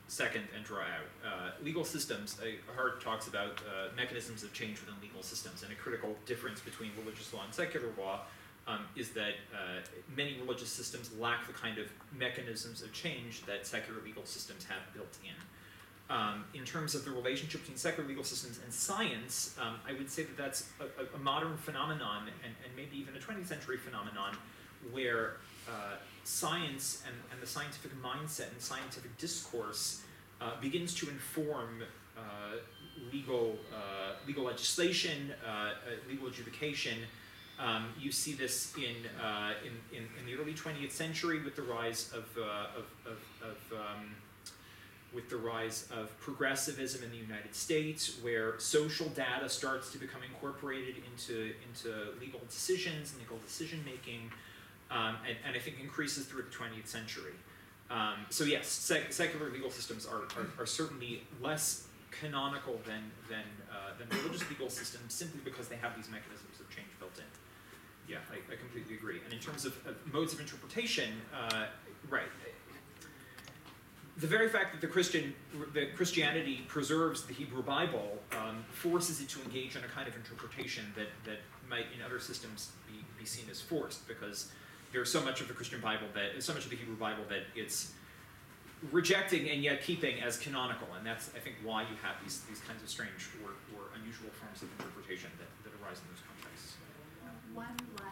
second and draw out. Legal systems, Hart talks about mechanisms of change within legal systems, and a critical difference between religious law and secular law is that many religious systems lack the kind of mechanisms of change that secular legal systems have built in. In terms of the relationship between secular legal systems and science, I would say that that's a modern phenomenon, and maybe even a 20th century phenomenon, where science and the scientific mindset and scientific discourse begins to inform legal legislation, legal adjudication. You see this in the early 20th century with the rise of progressivism in the United States, where social data starts to become incorporated into legal decisions and legal decision making, and I think increases through the 20th century. So yes, secular legal systems are certainly less canonical than religious legal systems, simply because they have these mechanisms of change built in. Yeah, I completely agree. And in terms of modes of interpretation, right. The very fact that Christianity preserves the Hebrew Bible forces it to engage in a kind of interpretation that might in other systems be seen as forced, because there's so much of the Christian Bible so much of the Hebrew Bible that it's rejecting and yet keeping as canonical, and that's, I think, why you have these kinds of strange or unusual forms of interpretation that arise in those contexts. One last